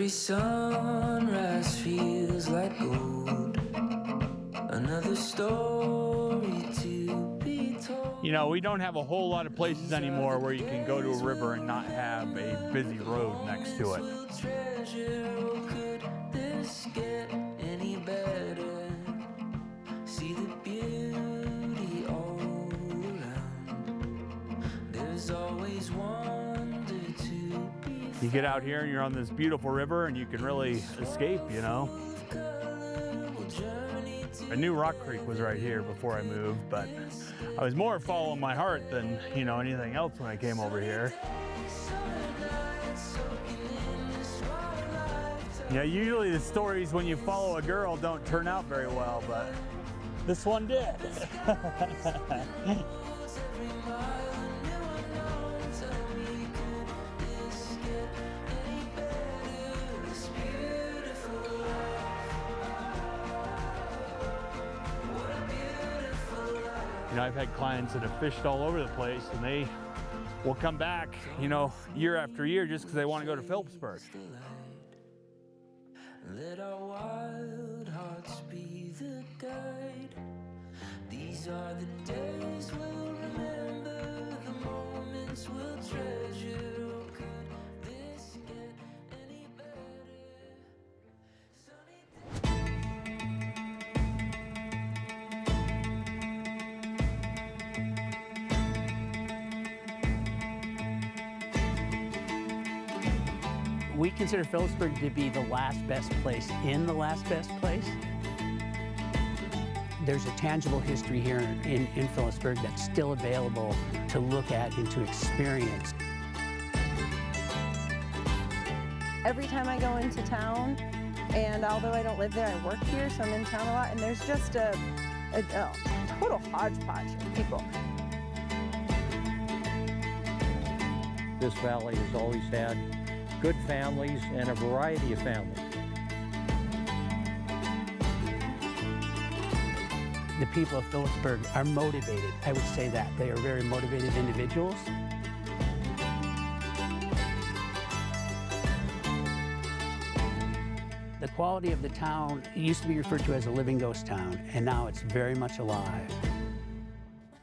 Every sunrise feels like gold. Another story to be told. You know, we don't have a whole lot of places anymore where you can go to a river and not have a busy road next to it. Could this get any better? See the beauty all around. There's always wonder to be. You get out here and you're on this beautiful river and you can really escape, you know. I knew Rock Creek was right here before I moved, but I was more following my heart than, you know, anything else when I came over here. You know, usually the stories when you follow a girl don't turn out very well, but this one did. You know, I've had clients that have fished all over the place and they will come back, you know, year after year just because they want to go to Philipsburg. Let our wild hearts be the guide. These are the days we'll remember, the moments we'll treasure. Oh, could this get any better? Sunny We consider Philipsburg to be the last best place in the last best place. There's a tangible history here in Philipsburg that's still available to look at and to experience. Every time I go into town, and although I don't live there, I work here, so I'm in town a lot, and there's just a total hodgepodge of people. This valley has always had good families and a variety of families. The people of Philipsburg are motivated. I would say that. They are very motivated individuals. The quality of the town used to be referred to as a living ghost town, and now it's very much alive.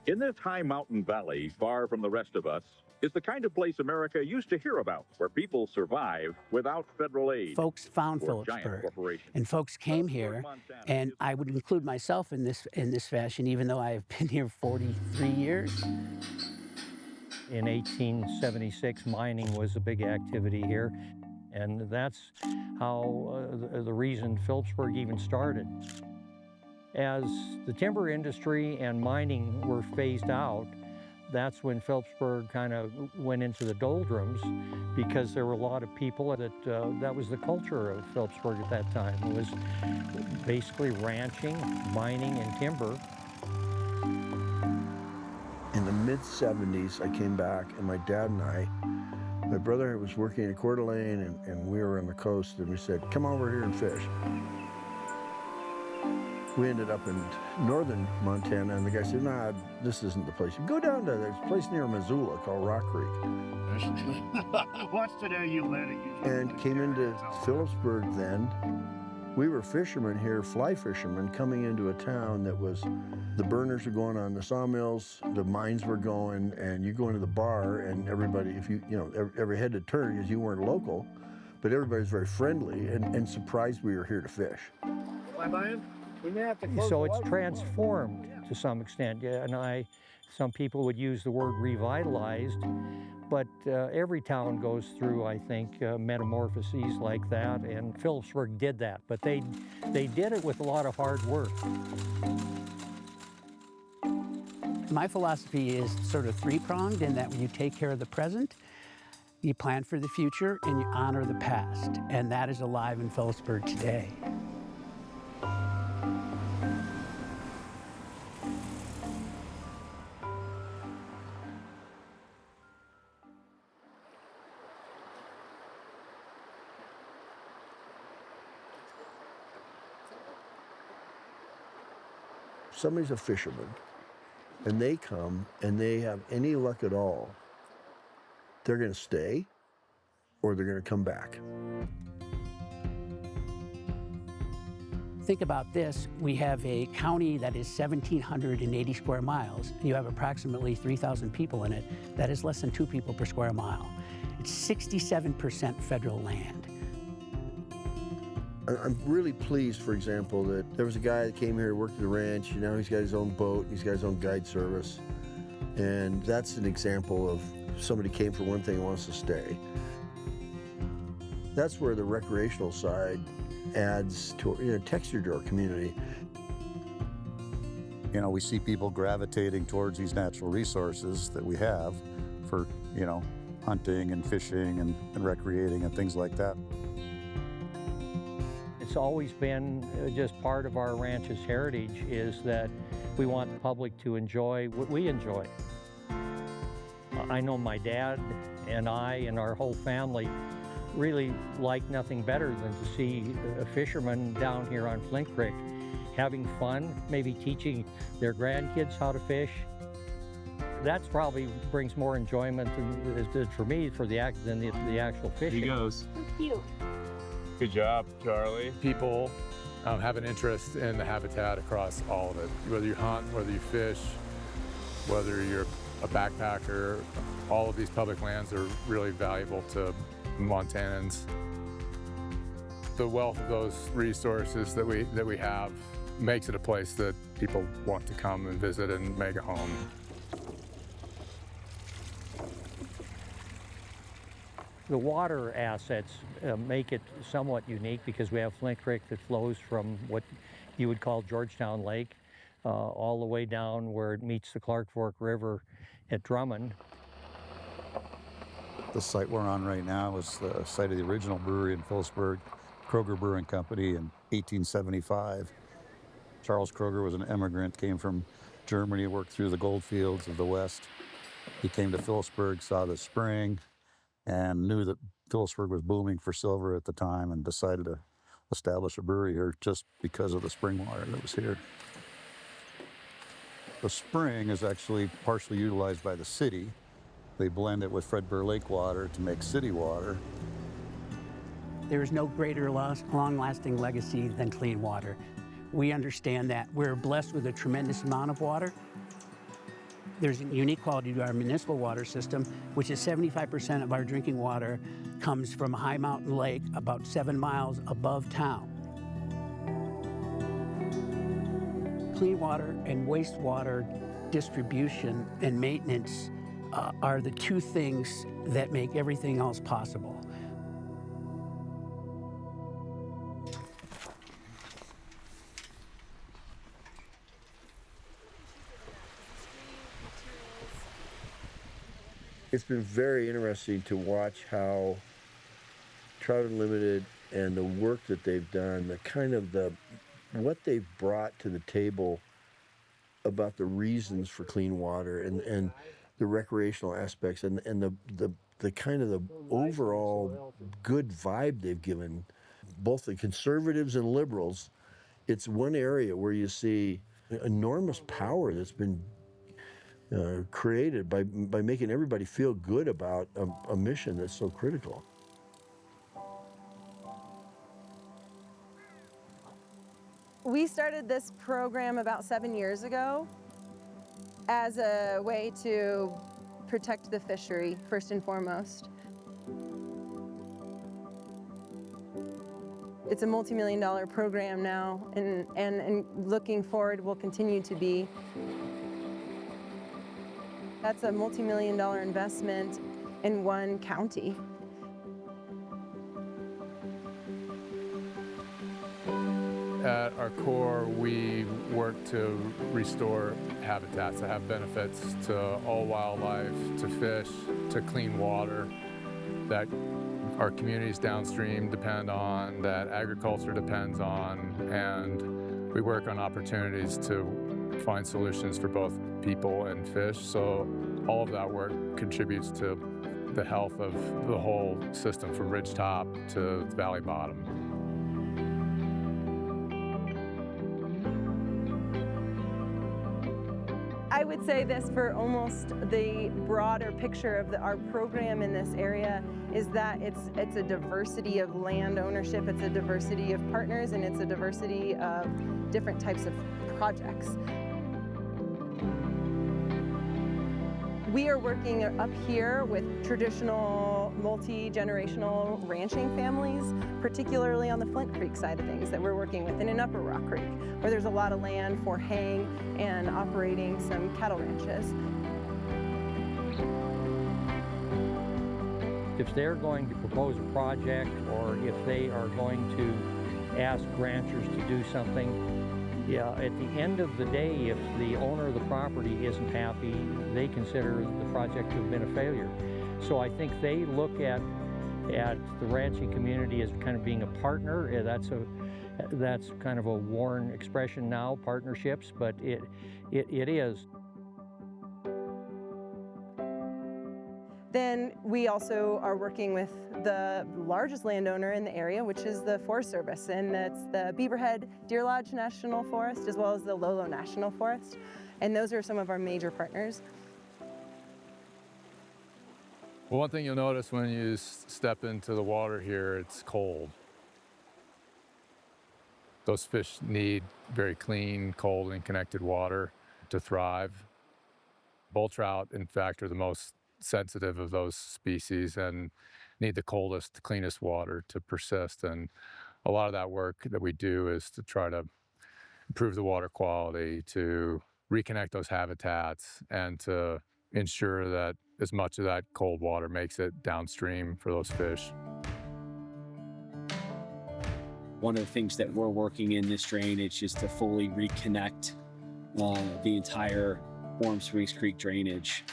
In this high mountain valley, far from the rest of us, is the kind of place America used to hear about, where people survive without federal aid. Folks found Philipsburg, and folks came here, and I would include myself in this fashion, even though I have been here 43 years. In 1876, mining was a big activity here, and that's how the reason Philipsburg even started. As the timber industry and mining were phased out, that's when Philipsburg kind of went into the doldrums, because there were a lot of people that was the culture of Philipsburg at that time. It was basically ranching, mining, and timber. In the mid-70s, I came back, and my dad and my brother was working at Coeur d'Alene, and we were on the coast, and we said, come over here and fish. We ended up in northern Montana, and the guy said, nah, this isn't the place. Go down to this place near Missoula called Rock Creek. What's today you let it? And came into Philipsburg then. We were fishermen here, fly fishermen, coming into a town that was, the burners were going on, the sawmills, the mines were going, and you go into the bar, and everybody, if you know, every head to turn because you weren't local, but everybody's very friendly and surprised we were here to fish. Am I buying? So it's transformed to some extent, yeah, and some people would use the word revitalized, but every town goes through, I think, metamorphoses like that, and Philipsburg did that, but they did it with a lot of hard work. My philosophy is sort of three-pronged in that you take care of the present, you plan for the future, and you honor the past, and that is alive in Philipsburg today. Somebody's a fisherman, and they come and they have any luck at all, they're going to stay or they're going to come back. Think about this, we have a county that is 1,780 square miles. You have approximately 3,000 people in it. That is less than 2 people per square mile. It's 67% federal land. I'm really pleased, for example, that there was a guy that came here, worked at the ranch, now he's got his own boat, he's got his own guide service. And that's an example of somebody came for one thing and wants to stay. That's where the recreational side adds to, texture to our community. We see people gravitating towards these natural resources that we have for, hunting and fishing and recreating and things like that. It's always been just part of our ranch's heritage is that we want the public to enjoy what we enjoy. I know my dad and I and our whole family really like nothing better than to see a fisherman down here on Flint Creek having fun, maybe teaching their grandkids how to fish. That probably brings more enjoyment for me than the actual fishing. Here he goes. Cute. Good job, Charlie. People have an interest in the habitat across all of it. Whether you hunt, whether you fish, whether you're a backpacker, all of these public lands are really valuable to Montanans. The wealth of those resources that we have makes it a place that people want to come and visit and make a home. The water assets make it somewhat unique because we have Flint Creek that flows from what you would call Georgetown Lake all the way down where it meets the Clark Fork River at Drummond. The site we're on right now is the site of the original brewery in Philipsburg, Kroger Brewing Company in 1875. Charles Kroger was an immigrant, came from Germany, worked through the gold fields of the West. He came to Philipsburg, saw the spring, and knew that Philipsburg was booming for silver at the time and decided to establish a brewery here just because of the spring water that was here. The spring is actually partially utilized by the city. They blend it with Fred Burr Lake water to make city water. There is no greater long-lasting legacy than clean water. We understand that we're blessed with a tremendous amount of water. There's a unique quality to our municipal water system, which is 75% of our drinking water comes from High Mountain Lake, about 7 miles above town. Clean water and wastewater distribution and maintenance are the two things that make everything else possible. It's been very interesting to watch how Trout Unlimited and the work that they've done, what they've brought to the table about the reasons for clean water and the recreational aspects and the kind of the overall good vibe they've given both the conservatives and liberals. It's one area where you see enormous power that's been created by making everybody feel good about a mission that's so critical. We started this program about 7 years ago as a way to protect the fishery, first and foremost. It's a multi-million-dollar program now, and looking forward will continue to be. That's a multi-million-dollar investment in one county. At our core, we work to restore habitats that have benefits to all wildlife, to fish, to clean water that our communities downstream depend on, that agriculture depends on, and we work on opportunities to find solutions for both people and fish. So all of that work contributes to the health of the whole system from ridgetop to valley bottom. I would say this for almost the broader picture of our program in this area is that it's a diversity of land ownership, it's a diversity of partners, and it's a diversity of different types of projects. We are working up here with traditional multi-generational ranching families, particularly on the Flint Creek side of things that we're working with, and in Upper Rock Creek, where there's a lot of land for haying and operating some cattle ranches. If they're going to propose a project, or if they are going to ask ranchers to do something, yeah, at the end of the day, if the owner of the property isn't happy, they consider the project to have been a failure. So I think they look at the ranching community as kind of being a partner. That's kind of a worn expression now, partnerships, but it is. Then we also are working with the largest landowner in the area, which is the Forest Service, and that's the Beaverhead Deer Lodge National Forest, as well as the Lolo National Forest. And those are some of our major partners. Well, one thing you'll notice when you step into the water here, it's cold. Those fish need very clean, cold, and connected water to thrive. Bull trout, in fact, are the most sensitive of those species and need the coldest, cleanest water to persist. And a lot of that work that we do is to try to improve the water quality, to reconnect those habitats, and to ensure that as much of that cold water makes it downstream for those fish. One of the things that we're working in this drainage is to fully reconnect the entire Warm Springs Creek drainage.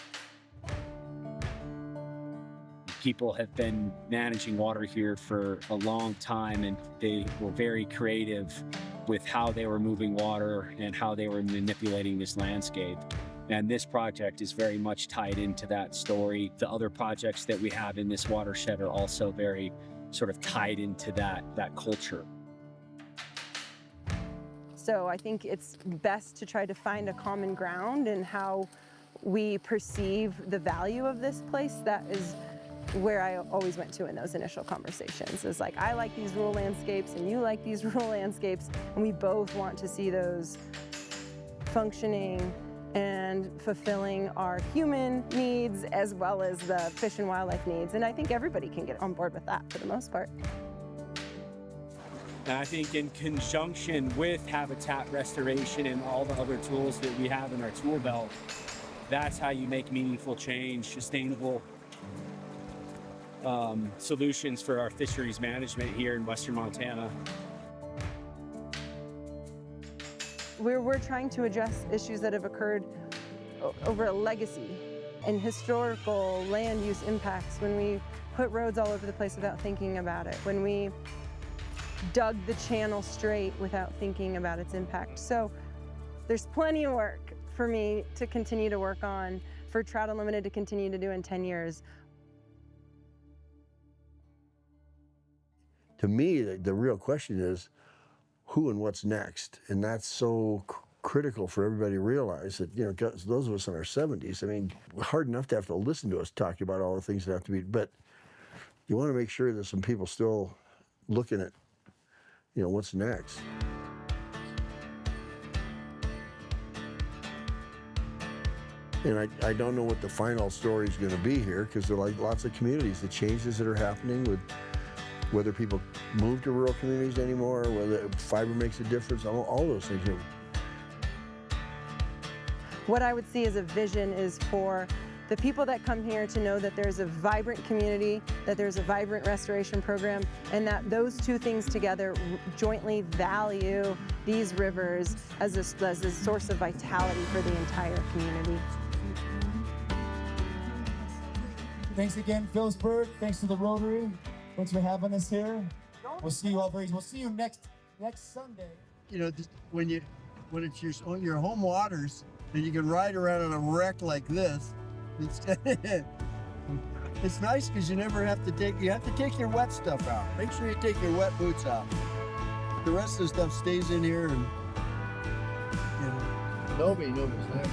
People have been managing water here for a long time, and they were very creative with how they were moving water and how they were manipulating this landscape. And this project is very much tied into that story. The other projects that we have in this watershed are also very sort of tied into that culture. So I think it's best to try to find a common ground in how we perceive the value of this place. That is where I always went to in those initial conversations. It's like, I like these rural landscapes and you like these rural landscapes, and we both want to see those functioning and fulfilling our human needs as well as the fish and wildlife needs. And I think everybody can get on board with that for the most part. And I think in conjunction with habitat restoration and all the other tools that we have in our tool belt, that's how you make meaningful change, sustainable solutions for our fisheries management here in Western Montana. We're trying to address issues that have occurred over a legacy and historical land use impacts, when we put roads all over the place without thinking about it, when we dug the channel straight without thinking about its impact. So there's plenty of work for me to continue to work on, for Trout Unlimited to continue to do in 10 years. To me, the real question is who and what's next, and that's so critical for everybody to realize that, you know, those of us in our 70s, I mean, hard enough to have to listen to us talking about all the things that have to be, but you want to make sure that some people still looking at, you know, what's next. And I don't know what the final story is going to be here, because there are like lots of communities, the changes that are happening with whether people move to rural communities anymore, whether fiber makes a difference, all those things. You know. What I would see as a vision is for the people that come here to know that there's a vibrant community, that there's a vibrant restoration program, and that those two things together jointly value these rivers as a source of vitality for the entire community. Thanks again, Philipsburg. Thanks to the Rotary. Thanks for having us here. We'll see you all we'll see you next Sunday. You know, when it's your home waters and you can ride around on a wreck like this, it's nice because you never have to take your wet stuff out. Make sure you take your wet boots out. The rest of the stuff stays in here, and you know, nobody's there.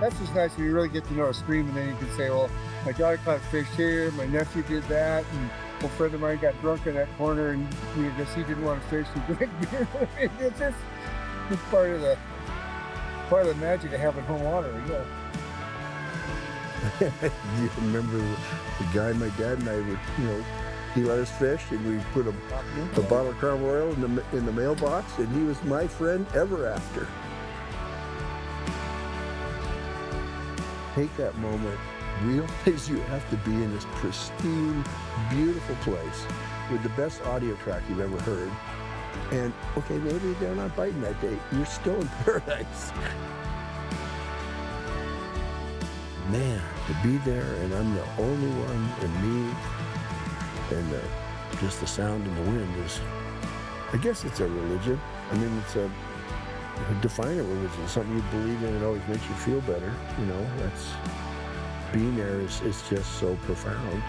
That's just nice when you really get to know a stream, and then you can say, well, my daughter caught fish here, my nephew did that, and a friend of mine got drunk in that corner, and he didn't want to fish, he drank beer. It's just part of the magic of having home water, yeah. You remember the guy my dad and I would, he let us fish, and we put a bottle of Crown Royal in the mailbox, and he was my friend ever after. Take that moment, realize you have to be in this pristine, beautiful place with the best audio track you've ever heard. And okay, maybe they're not biting that day. You're still in paradise. Man, to be there and I'm the only one, and me, and just the sound and the wind is, I guess it's a religion. I mean, define a religion. It's something you believe in. It always makes you feel better. That's being there is just so profound.